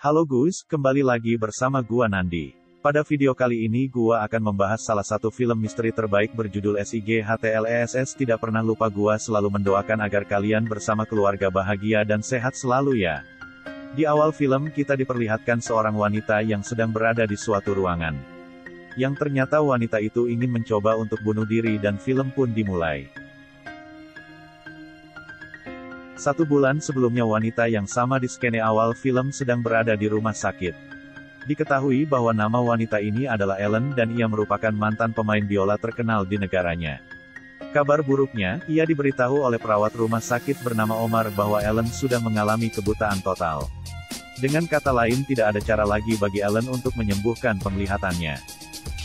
Halo guys, kembali lagi bersama gua Nandi. Pada video kali ini gua akan membahas salah satu film misteri terbaik berjudul SIGHTLESS. Tidak pernah lupa, gua selalu mendoakan agar kalian bersama keluarga bahagia dan sehat selalu ya. Di awal film kita diperlihatkan seorang wanita yang sedang berada di suatu ruangan. Yang ternyata wanita itu ingin mencoba untuk bunuh diri dan film pun dimulai. 1 bulan sebelumnya wanita yang sama di skene awal film sedang berada di rumah sakit. Diketahui bahwa nama wanita ini adalah Ellen dan ia merupakan mantan pemain biola terkenal di negaranya. Kabar buruknya, ia diberitahu oleh perawat rumah sakit bernama Omar bahwa Ellen sudah mengalami kebutaan total. Dengan kata lain, tidak ada cara lagi bagi Ellen untuk menyembuhkan penglihatannya.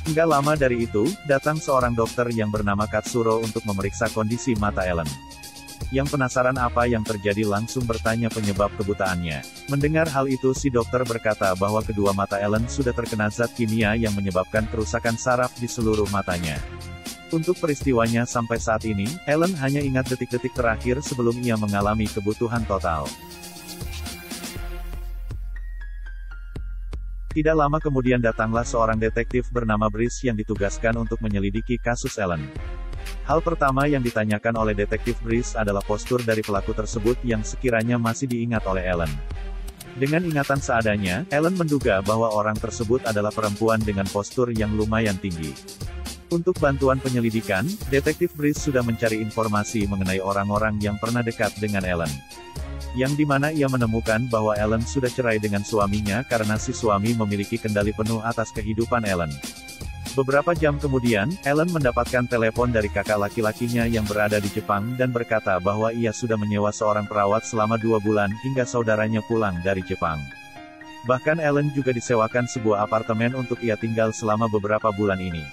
Enggak lama dari itu, datang seorang dokter yang bernama Katsuro untuk memeriksa kondisi mata Ellen. Yang penasaran apa yang terjadi langsung bertanya penyebab kebutaannya. Mendengar hal itu, si dokter berkata bahwa kedua mata Ellen sudah terkena zat kimia yang menyebabkan kerusakan saraf di seluruh matanya. Untuk peristiwanya sampai saat ini, Ellen hanya ingat detik-detik terakhir sebelum ia mengalami kebutuhan total. Tidak lama kemudian datanglah seorang detektif bernama Brice yang ditugaskan untuk menyelidiki kasus Ellen. Hal pertama yang ditanyakan oleh detektif Brice adalah postur dari pelaku tersebut yang sekiranya masih diingat oleh Ellen. Dengan ingatan seadanya, Ellen menduga bahwa orang tersebut adalah perempuan dengan postur yang lumayan tinggi. Untuk bantuan penyelidikan, detektif Brice sudah mencari informasi mengenai orang-orang yang pernah dekat dengan Ellen. Yang dimana ia menemukan bahwa Ellen sudah cerai dengan suaminya karena si suami memiliki kendali penuh atas kehidupan Ellen. Beberapa jam kemudian, Ellen mendapatkan telepon dari kakak laki-lakinya yang berada di Jepang dan berkata bahwa ia sudah menyewa seorang perawat selama 2 bulan hingga saudaranya pulang dari Jepang. Bahkan Ellen juga disewakan sebuah apartemen untuk ia tinggal selama beberapa bulan ini.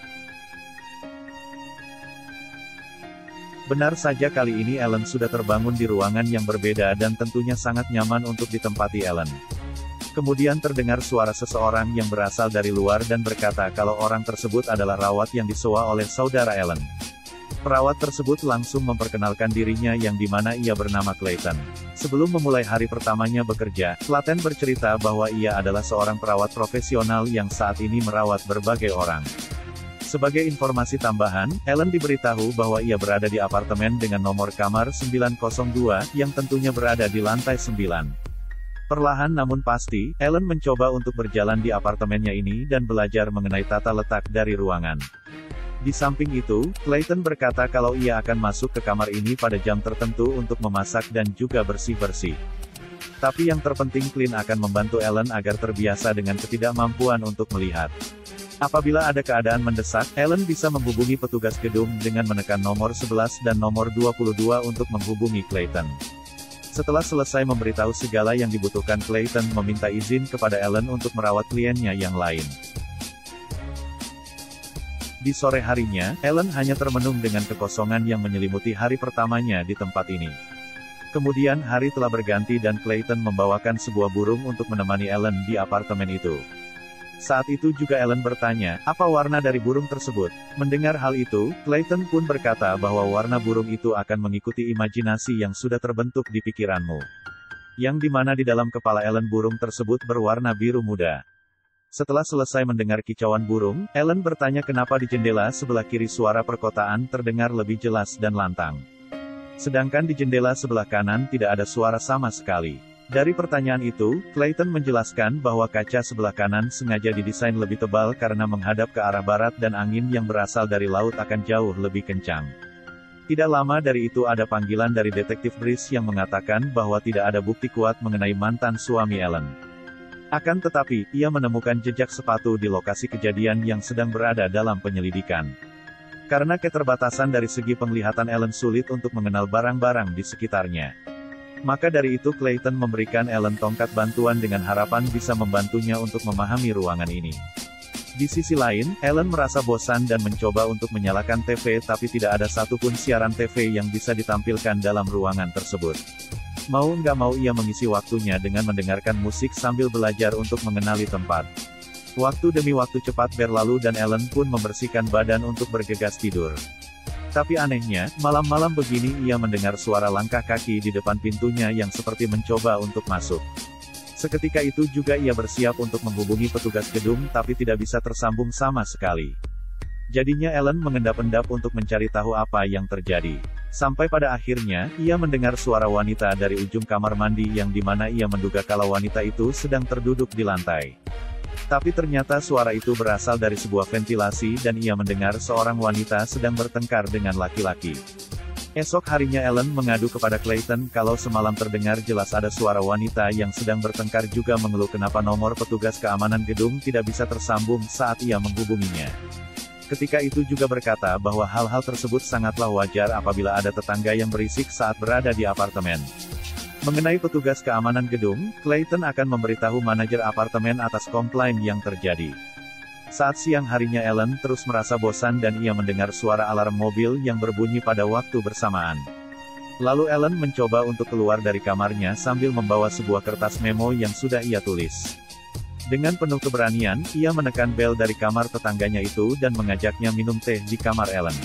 Benar saja, kali ini Ellen sudah terbangun di ruangan yang berbeda dan tentunya sangat nyaman untuk ditempati Ellen. Kemudian terdengar suara seseorang yang berasal dari luar dan berkata kalau orang tersebut adalah rawat yang disewa oleh saudara Ellen. Perawat tersebut langsung memperkenalkan dirinya yang dimana ia bernama Clayton. Sebelum memulai hari pertamanya bekerja, Clayton bercerita bahwa ia adalah seorang perawat profesional yang saat ini merawat berbagai orang. Sebagai informasi tambahan, Ellen diberitahu bahwa ia berada di apartemen dengan nomor kamar 902, yang tentunya berada di lantai 9. Perlahan namun pasti, Ellen mencoba untuk berjalan di apartemennya ini dan belajar mengenai tata letak dari ruangan. Di samping itu, Clayton berkata kalau ia akan masuk ke kamar ini pada jam tertentu untuk memasak dan juga bersih-bersih. Tapi yang terpenting, Clint akan membantu Ellen agar terbiasa dengan ketidakmampuan untuk melihat. Apabila ada keadaan mendesak, Ellen bisa menghubungi petugas gedung dengan menekan nomor 11 dan nomor 22 untuk menghubungi Clayton. Setelah selesai memberitahu segala yang dibutuhkan, Clayton meminta izin kepada Ellen untuk merawat kliennya yang lain. Di sore harinya, Ellen hanya termenung dengan kekosongan yang menyelimuti hari pertamanya di tempat ini. Kemudian hari telah berganti dan Clayton membawakan sebuah burung untuk menemani Ellen di apartemen itu. Saat itu juga Ellen bertanya, apa warna dari burung tersebut? Mendengar hal itu, Clayton pun berkata bahwa warna burung itu akan mengikuti imajinasi yang sudah terbentuk di pikiranmu. Yang dimana di dalam kepala Ellen burung tersebut berwarna biru muda. Setelah selesai mendengar kicauan burung, Ellen bertanya kenapa di jendela sebelah kiri suara perkotaan terdengar lebih jelas dan lantang. Sedangkan di jendela sebelah kanan tidak ada suara sama sekali. Dari pertanyaan itu, Clayton menjelaskan bahwa kaca sebelah kanan sengaja didesain lebih tebal karena menghadap ke arah barat dan angin yang berasal dari laut akan jauh lebih kencang. Tidak lama dari itu ada panggilan dari detektif Brice yang mengatakan bahwa tidak ada bukti kuat mengenai mantan suami Ellen. Akan tetapi, ia menemukan jejak sepatu di lokasi kejadian yang sedang berada dalam penyelidikan. Karena keterbatasan dari segi penglihatan, Ellen sulit untuk mengenal barang-barang di sekitarnya. Maka dari itu Clayton memberikan Ellen tongkat bantuan dengan harapan bisa membantunya untuk memahami ruangan ini. Di sisi lain, Ellen merasa bosan dan mencoba untuk menyalakan TV tapi tidak ada satupun siaran TV yang bisa ditampilkan dalam ruangan tersebut. Mau nggak mau ia mengisi waktunya dengan mendengarkan musik sambil belajar untuk mengenali tempat. Waktu demi waktu cepat berlalu dan Ellen pun membersihkan badan untuk bergegas tidur. Tapi anehnya, malam-malam begini ia mendengar suara langkah kaki di depan pintunya yang seperti mencoba untuk masuk. Seketika itu juga ia bersiap untuk menghubungi petugas gedung tapi tidak bisa tersambung sama sekali. Jadinya Ellen mengendap-endap untuk mencari tahu apa yang terjadi. Sampai pada akhirnya, ia mendengar suara wanita dari ujung kamar mandi yang dimana ia menduga kalau wanita itu sedang terduduk di lantai. Tapi ternyata suara itu berasal dari sebuah ventilasi dan ia mendengar seorang wanita sedang bertengkar dengan laki-laki. Esok harinya Ellen mengadu kepada Clayton kalau semalam terdengar jelas ada suara wanita yang sedang bertengkar juga mengeluh kenapa nomor petugas keamanan gedung tidak bisa tersambung saat ia menghubunginya. Ketika itu juga berkata bahwa hal-hal tersebut sangatlah wajar apabila ada tetangga yang berisik saat berada di apartemen. Mengenai petugas keamanan gedung, Clayton akan memberitahu manajer apartemen atas komplain yang terjadi. Saat siang harinya Ellen terus merasa bosan dan ia mendengar suara alarm mobil yang berbunyi pada waktu bersamaan. Lalu Ellen mencoba untuk keluar dari kamarnya sambil membawa sebuah kertas memo yang sudah ia tulis. Dengan penuh keberanian, ia menekan bel dari kamar tetangganya itu dan mengajaknya minum teh di kamar Ellen.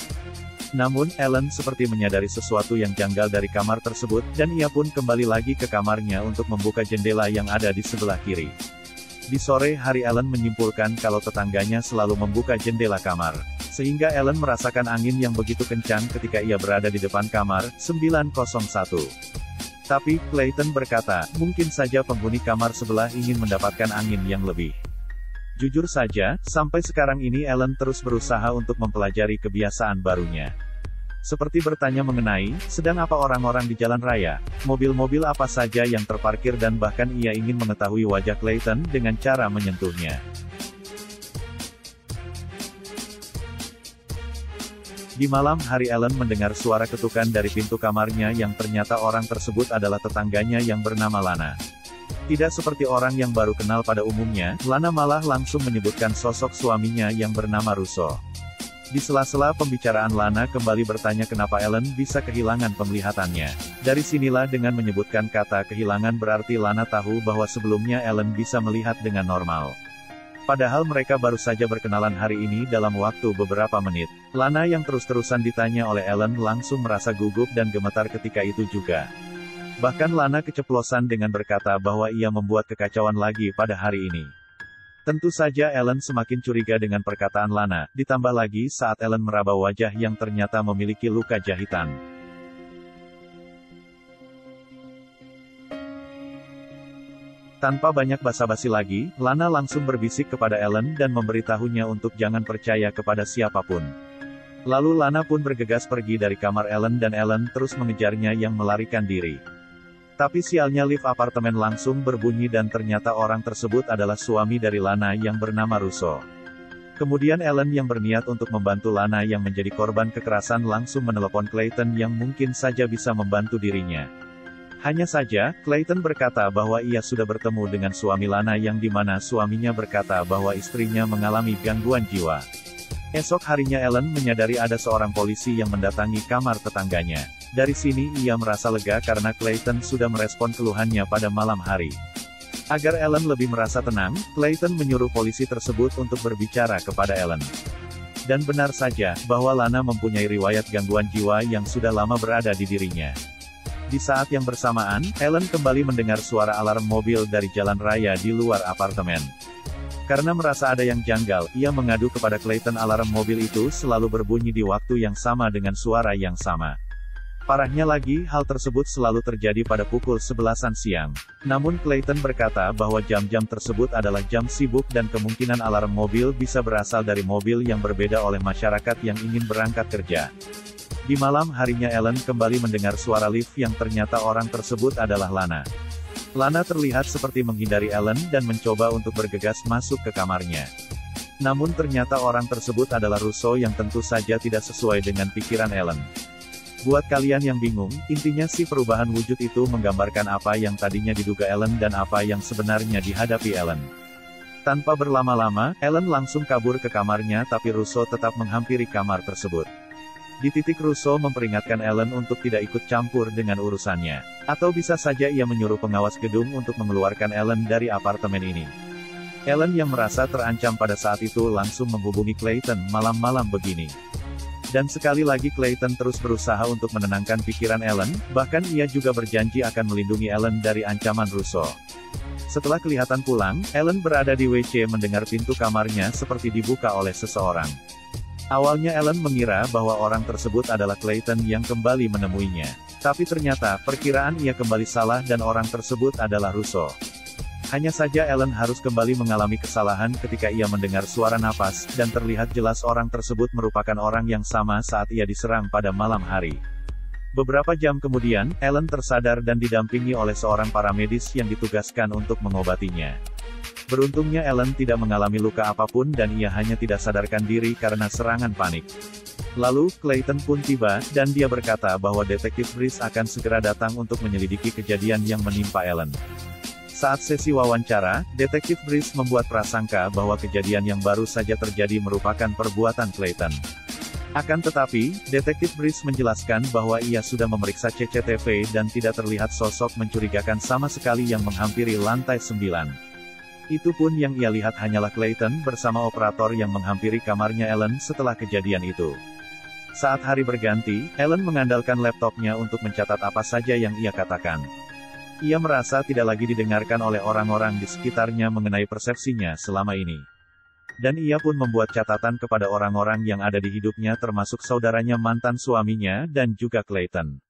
Namun, Ellen seperti menyadari sesuatu yang janggal dari kamar tersebut, dan ia pun kembali lagi ke kamarnya untuk membuka jendela yang ada di sebelah kiri. Di sore hari Ellen menyimpulkan kalau tetangganya selalu membuka jendela kamar. Sehingga Ellen merasakan angin yang begitu kencang ketika ia berada di depan kamar 901. Tapi, Clayton berkata, mungkin saja penghuni kamar sebelah ingin mendapatkan angin yang lebih. Jujur saja, sampai sekarang ini Ellen terus berusaha untuk mempelajari kebiasaan barunya. Seperti bertanya mengenai, sedang apa orang-orang di jalan raya, mobil-mobil apa saja yang terparkir dan bahkan ia ingin mengetahui wajah Clayton dengan cara menyentuhnya. Di malam hari Ellen mendengar suara ketukan dari pintu kamarnya yang ternyata orang tersebut adalah tetangganya yang bernama Lana. Tidak seperti orang yang baru kenal pada umumnya, Lana malah langsung menyebutkan sosok suaminya yang bernama Russo. Di sela-sela pembicaraan Lana kembali bertanya kenapa Ellen bisa kehilangan penglihatannya. Dari sinilah dengan menyebutkan kata kehilangan berarti Lana tahu bahwa sebelumnya Ellen bisa melihat dengan normal. Padahal mereka baru saja berkenalan hari ini dalam waktu beberapa menit. Lana yang terus-terusan ditanya oleh Ellen langsung merasa gugup dan gemetar ketika itu juga. Bahkan Lana keceplosan dengan berkata bahwa ia membuat kekacauan lagi pada hari ini. Tentu saja Ellen semakin curiga dengan perkataan Lana, ditambah lagi saat Ellen meraba wajah yang ternyata memiliki luka jahitan. Tanpa banyak basa-basi lagi, Lana langsung berbisik kepada Ellen dan memberitahunya untuk jangan percaya kepada siapapun. Lalu Lana pun bergegas pergi dari kamar Ellen dan Ellen terus mengejarnya yang melarikan diri. Tapi sialnya lift apartemen langsung berbunyi dan ternyata orang tersebut adalah suami dari Lana yang bernama Russo. Kemudian Ellen yang berniat untuk membantu Lana yang menjadi korban kekerasan langsung menelepon Clayton yang mungkin saja bisa membantu dirinya. Hanya saja, Clayton berkata bahwa ia sudah bertemu dengan suami Lana yang dimana suaminya berkata bahwa istrinya mengalami gangguan jiwa. Esok harinya Ellen menyadari ada seorang polisi yang mendatangi kamar tetangganya. Dari sini ia merasa lega karena Clayton sudah merespon keluhannya pada malam hari. Agar Ellen lebih merasa tenang, Clayton menyuruh polisi tersebut untuk berbicara kepada Ellen. Dan benar saja, bahwa Lana mempunyai riwayat gangguan jiwa yang sudah lama berada di dirinya. Di saat yang bersamaan, Ellen kembali mendengar suara alarm mobil dari jalan raya di luar apartemen. Karena merasa ada yang janggal, ia mengadu kepada Clayton alarm mobil itu selalu berbunyi di waktu yang sama dengan suara yang sama. Parahnya lagi, hal tersebut selalu terjadi pada pukul 11-an siang. Namun Clayton berkata bahwa jam-jam tersebut adalah jam sibuk dan kemungkinan alarm mobil bisa berasal dari mobil yang berbeda oleh masyarakat yang ingin berangkat kerja. Di malam harinya Ellen kembali mendengar suara lift yang ternyata orang tersebut adalah Lana. Lana terlihat seperti menghindari Ellen dan mencoba untuk bergegas masuk ke kamarnya. Namun ternyata orang tersebut adalah Russo yang tentu saja tidak sesuai dengan pikiran Ellen. Buat kalian yang bingung, intinya sih perubahan wujud itu menggambarkan apa yang tadinya diduga Ellen dan apa yang sebenarnya dihadapi Ellen. Tanpa berlama-lama, Ellen langsung kabur ke kamarnya tapi Russo tetap menghampiri kamar tersebut. Di titik Russo memperingatkan Ellen untuk tidak ikut campur dengan urusannya. Atau bisa saja ia menyuruh pengawas gedung untuk mengeluarkan Ellen dari apartemen ini. Ellen yang merasa terancam pada saat itu langsung menghubungi Clayton malam-malam begini. Dan sekali lagi Clayton terus berusaha untuk menenangkan pikiran Ellen, bahkan ia juga berjanji akan melindungi Ellen dari ancaman Russo. Setelah kelihatan pulang, Ellen berada di WC mendengar pintu kamarnya seperti dibuka oleh seseorang. Awalnya Ellen mengira bahwa orang tersebut adalah Clayton yang kembali menemuinya. Tapi ternyata, perkiraan ia kembali salah dan orang tersebut adalah Russo. Hanya saja Ellen harus kembali mengalami kesalahan ketika ia mendengar suara napas, dan terlihat jelas orang tersebut merupakan orang yang sama saat ia diserang pada malam hari. Beberapa jam kemudian, Ellen tersadar dan didampingi oleh seorang paramedis yang ditugaskan untuk mengobatinya. Beruntungnya Ellen tidak mengalami luka apapun dan ia hanya tidak sadarkan diri karena serangan panik. Lalu, Clayton pun tiba, dan dia berkata bahwa Detektif Brice akan segera datang untuk menyelidiki kejadian yang menimpa Ellen. Saat sesi wawancara, Detektif Brice membuat prasangka bahwa kejadian yang baru saja terjadi merupakan perbuatan Clayton. Akan tetapi, Detektif Brice menjelaskan bahwa ia sudah memeriksa CCTV dan tidak terlihat sosok mencurigakan sama sekali yang menghampiri lantai 9. Itu pun yang ia lihat hanyalah Clayton bersama operator yang menghampiri kamarnya Ellen setelah kejadian itu. Saat hari berganti, Ellen mengandalkan laptopnya untuk mencatat apa saja yang ia katakan. Ia merasa tidak lagi didengarkan oleh orang-orang di sekitarnya mengenai persepsinya selama ini. Dan ia pun membuat catatan kepada orang-orang yang ada di hidupnya termasuk saudaranya mantan suaminya dan juga Clayton.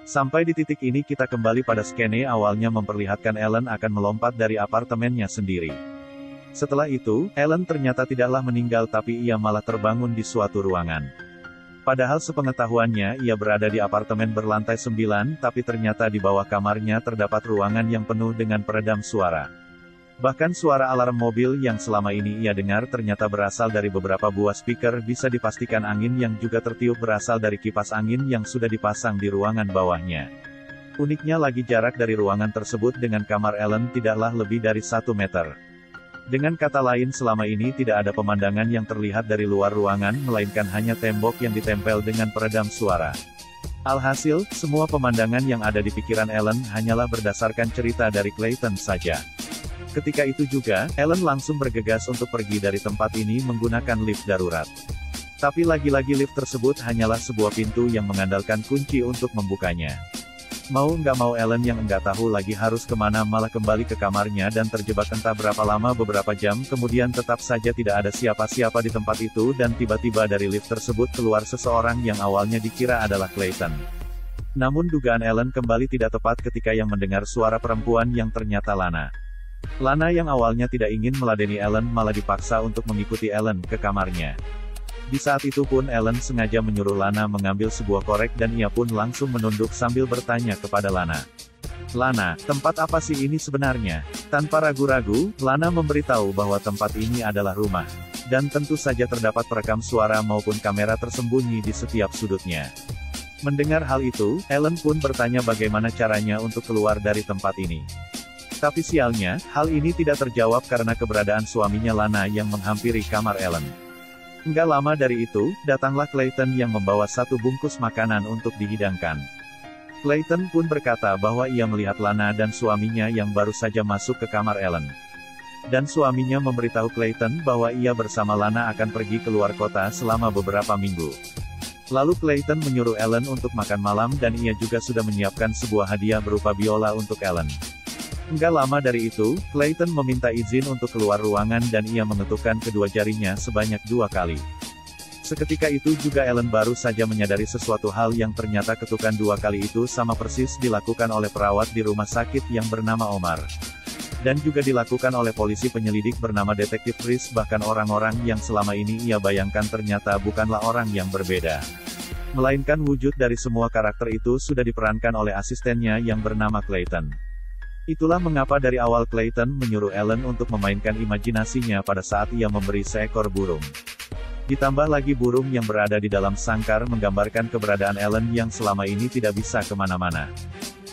Sampai di titik ini kita kembali pada skene awalnya memperlihatkan Ellen akan melompat dari apartemennya sendiri. Setelah itu, Ellen ternyata tidaklah meninggal tapi ia malah terbangun di suatu ruangan. Padahal sepengetahuannya ia berada di apartemen berlantai 9, tapi ternyata di bawah kamarnya terdapat ruangan yang penuh dengan peredam suara. Bahkan suara alarm mobil yang selama ini ia dengar ternyata berasal dari beberapa buah speaker bisa dipastikan angin yang juga tertiup berasal dari kipas angin yang sudah dipasang di ruangan bawahnya. Uniknya lagi jarak dari ruangan tersebut dengan kamar Ellen tidaklah lebih dari 1 meter. Dengan kata lain selama ini tidak ada pemandangan yang terlihat dari luar ruangan melainkan hanya tembok yang ditempel dengan peredam suara. Alhasil, semua pemandangan yang ada di pikiran Ellen hanyalah berdasarkan cerita dari Clayton saja. Ketika itu juga, Ellen langsung bergegas untuk pergi dari tempat ini menggunakan lift darurat. Tapi lagi-lagi lift tersebut hanyalah sebuah pintu yang mengandalkan kunci untuk membukanya. Mau nggak mau Ellen yang nggak tahu lagi harus kemana malah kembali ke kamarnya dan terjebak entah berapa lama beberapa jam kemudian tetap saja tidak ada siapa-siapa di tempat itu dan tiba-tiba dari lift tersebut keluar seseorang yang awalnya dikira adalah Clayton. Namun dugaan Ellen kembali tidak tepat ketika yang mendengar suara perempuan yang ternyata Lana. Lana yang awalnya tidak ingin meladeni Ellen malah dipaksa untuk mengikuti Ellen ke kamarnya. Di saat itu pun Ellen sengaja menyuruh Lana mengambil sebuah korek dan ia pun langsung menunduk sambil bertanya kepada Lana. Lana, tempat apa sih ini sebenarnya? Tanpa ragu-ragu, Lana memberitahu bahwa tempat ini adalah rumah. Dan tentu saja terdapat perekam suara maupun kamera tersembunyi di setiap sudutnya. Mendengar hal itu, Ellen pun bertanya bagaimana caranya untuk keluar dari tempat ini. Tapi sialnya, hal ini tidak terjawab karena keberadaan suaminya Lana yang menghampiri kamar Ellen. Enggak lama dari itu, datanglah Clayton yang membawa satu bungkus makanan untuk dihidangkan. Clayton pun berkata bahwa ia melihat Lana dan suaminya yang baru saja masuk ke kamar Ellen. Dan suaminya memberitahu Clayton bahwa ia bersama Lana akan pergi keluar kota selama beberapa minggu. Lalu Clayton menyuruh Ellen untuk makan malam dan ia juga sudah menyiapkan sebuah hadiah berupa biola untuk Ellen. Enggak lama dari itu, Clayton meminta izin untuk keluar ruangan dan ia mengetukkan kedua jarinya sebanyak 2 kali. Seketika itu juga Ellen baru saja menyadari sesuatu hal yang ternyata ketukan 2 kali itu sama persis dilakukan oleh perawat di rumah sakit yang bernama Omar. Dan juga dilakukan oleh polisi penyelidik bernama Detektif Brice bahkan orang-orang yang selama ini ia bayangkan ternyata bukanlah orang yang berbeda. Melainkan wujud dari semua karakter itu sudah diperankan oleh asistennya yang bernama Clayton. Itulah mengapa dari awal Clayton menyuruh Ellen untuk memainkan imajinasinya pada saat ia memberi seekor burung. Ditambah lagi burung yang berada di dalam sangkar menggambarkan keberadaan Ellen yang selama ini tidak bisa kemana-mana.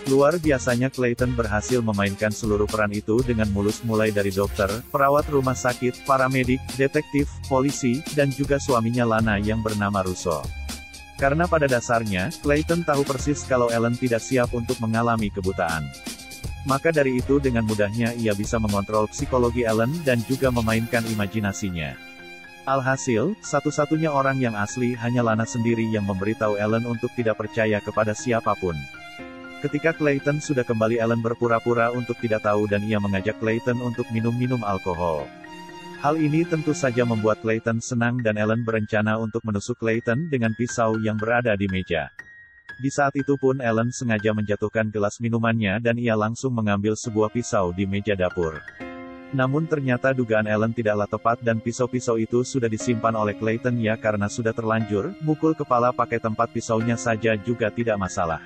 Luar biasanya Clayton berhasil memainkan seluruh peran itu dengan mulus mulai dari dokter, perawat rumah sakit, paramedik, detektif, polisi, dan juga suaminya Lana yang bernama Russo. Karena pada dasarnya, Clayton tahu persis kalau Ellen tidak siap untuk mengalami kebutaan. Maka dari itu dengan mudahnya ia bisa mengontrol psikologi Ellen dan juga memainkan imajinasinya. Alhasil, satu-satunya orang yang asli hanya Lana sendiri yang memberitahu Ellen untuk tidak percaya kepada siapapun. Ketika Clayton sudah kembali, Ellen berpura-pura untuk tidak tahu dan ia mengajak Clayton untuk minum-minum alkohol. Hal ini tentu saja membuat Clayton senang dan Ellen berencana untuk menusuk Clayton dengan pisau yang berada di meja. Di saat itu pun Ellen sengaja menjatuhkan gelas minumannya dan ia langsung mengambil sebuah pisau di meja dapur. Namun ternyata dugaan Ellen tidaklah tepat dan pisau-pisau itu sudah disimpan oleh Clayton ya karena sudah terlanjur, mukul kepala pakai tempat pisaunya saja juga tidak masalah.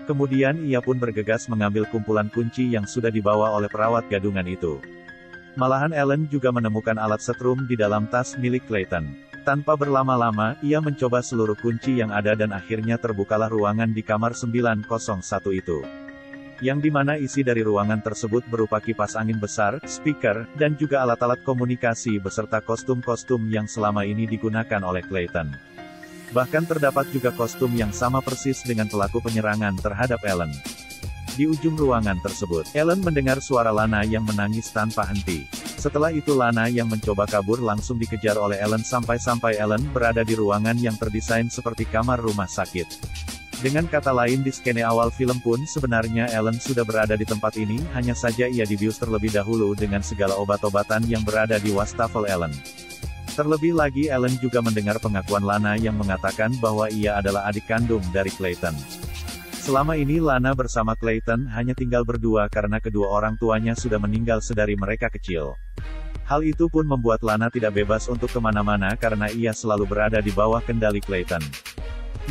Kemudian ia pun bergegas mengambil kumpulan kunci yang sudah dibawa oleh perawat gadungan itu. Malahan Ellen juga menemukan alat setrum di dalam tas milik Clayton. Tanpa berlama-lama, ia mencoba seluruh kunci yang ada dan akhirnya terbukalah ruangan di kamar 901 itu. Yang dimana isi dari ruangan tersebut berupa kipas angin besar, speaker, dan juga alat-alat komunikasi beserta kostum-kostum yang selama ini digunakan oleh Clayton. Bahkan terdapat juga kostum yang sama persis dengan pelaku penyerangan terhadap Ellen. Di ujung ruangan tersebut, Ellen mendengar suara Lana yang menangis tanpa henti. Setelah itu Lana yang mencoba kabur langsung dikejar oleh Ellen sampai-sampai Ellen berada di ruangan yang terdesain seperti kamar rumah sakit. Dengan kata lain di skene awal film pun sebenarnya Ellen sudah berada di tempat ini, hanya saja ia dibius terlebih dahulu dengan segala obat-obatan yang berada di wastafel Ellen. Terlebih lagi Ellen juga mendengar pengakuan Lana yang mengatakan bahwa ia adalah adik kandung dari Clayton. Selama ini Lana bersama Clayton hanya tinggal berdua karena kedua orang tuanya sudah meninggal sedari mereka kecil. Hal itu pun membuat Lana tidak bebas untuk kemana-mana karena ia selalu berada di bawah kendali Clayton.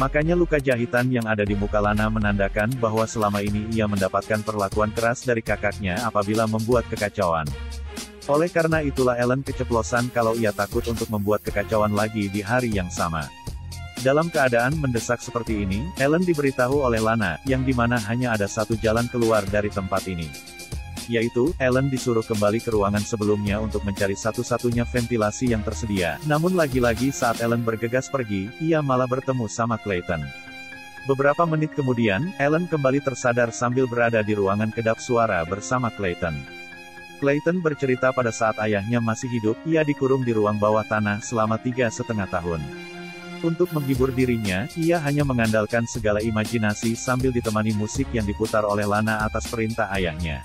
Makanya luka jahitan yang ada di muka Lana menandakan bahwa selama ini ia mendapatkan perlakuan keras dari kakaknya apabila membuat kekacauan. Oleh karena itulah Ellen keceplosan kalau ia takut untuk membuat kekacauan lagi di hari yang sama. Dalam keadaan mendesak seperti ini, Ellen diberitahu oleh Lana, yang dimana hanya ada satu jalan keluar dari tempat ini. Yaitu, Ellen disuruh kembali ke ruangan sebelumnya untuk mencari satu-satunya ventilasi yang tersedia. Namun lagi-lagi saat Ellen bergegas pergi, ia malah bertemu sama Clayton. Beberapa menit kemudian, Ellen kembali tersadar sambil berada di ruangan kedap suara bersama Clayton. Clayton bercerita pada saat ayahnya masih hidup, ia dikurung di ruang bawah tanah selama 3,5 tahun. Untuk menghibur dirinya, ia hanya mengandalkan segala imajinasi sambil ditemani musik yang diputar oleh Lana atas perintah ayahnya.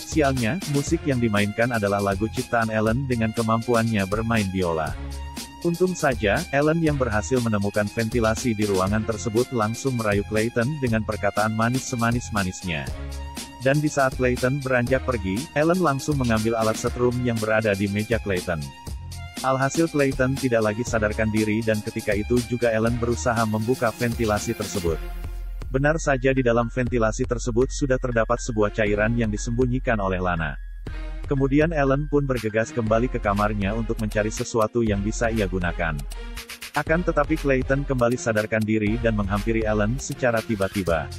Sialnya, musik yang dimainkan adalah lagu ciptaan Ellen dengan kemampuannya bermain biola. Untung saja, Ellen yang berhasil menemukan ventilasi di ruangan tersebut langsung merayu Clayton dengan perkataan manis semanis-manisnya. Dan di saat Clayton beranjak pergi, Ellen langsung mengambil alat setrum yang berada di meja Clayton. Alhasil Clayton tidak lagi sadarkan diri dan ketika itu juga Ellen berusaha membuka ventilasi tersebut. Benar saja di dalam ventilasi tersebut sudah terdapat sebuah cairan yang disembunyikan oleh Lana. Kemudian Ellen pun bergegas kembali ke kamarnya untuk mencari sesuatu yang bisa ia gunakan. Akan tetapi Clayton kembali sadarkan diri dan menghampiri Ellen secara tiba-tiba.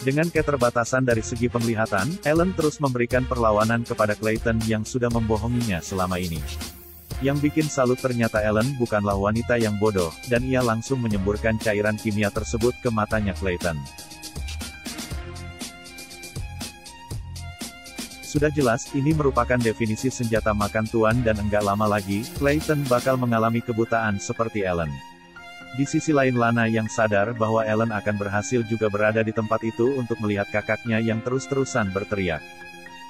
Dengan keterbatasan dari segi penglihatan, Ellen terus memberikan perlawanan kepada Clayton yang sudah membohonginya selama ini. Yang bikin salut ternyata Ellen bukanlah wanita yang bodoh, dan ia langsung menyemburkan cairan kimia tersebut ke matanya Clayton. Sudah jelas, ini merupakan definisi senjata makan tuan dan enggak lama lagi, Clayton bakal mengalami kebutaan seperti Ellen. Di sisi lain Lana yang sadar bahwa Ellen akan berhasil juga berada di tempat itu untuk melihat kakaknya yang terus-terusan berteriak.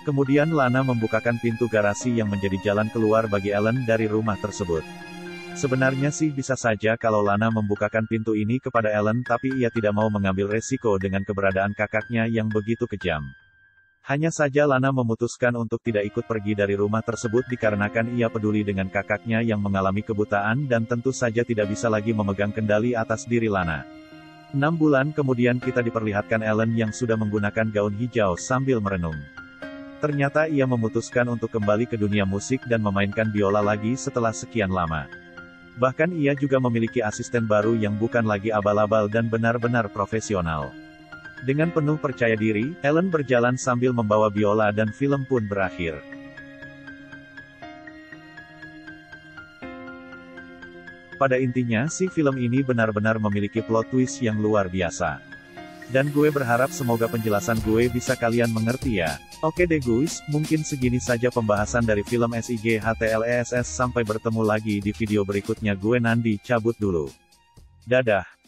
Kemudian Lana membukakan pintu garasi yang menjadi jalan keluar bagi Ellen dari rumah tersebut. Sebenarnya sih bisa saja kalau Lana membukakan pintu ini kepada Ellen tapi ia tidak mau mengambil resiko dengan keberadaan kakaknya yang begitu kejam. Hanya saja Lana memutuskan untuk tidak ikut pergi dari rumah tersebut dikarenakan ia peduli dengan kakaknya yang mengalami kebutaan dan tentu saja tidak bisa lagi memegang kendali atas diri Lana. 6 bulan kemudian kita diperlihatkan Ellen yang sudah menggunakan gaun hijau sambil merenung. Ternyata ia memutuskan untuk kembali ke dunia musik dan memainkan biola lagi setelah sekian lama. Bahkan ia juga memiliki asisten baru yang bukan lagi abal-abal dan benar-benar profesional. Dengan penuh percaya diri, Ellen berjalan sambil membawa biola dan film pun berakhir. Pada intinya si film ini benar-benar memiliki plot twist yang luar biasa. Dan gue berharap semoga penjelasan gue bisa kalian mengerti ya. Oke deh guys, mungkin segini saja pembahasan dari film SIGHTLESS. Sampai bertemu lagi di video berikutnya, gue Nandi cabut dulu. Dadah.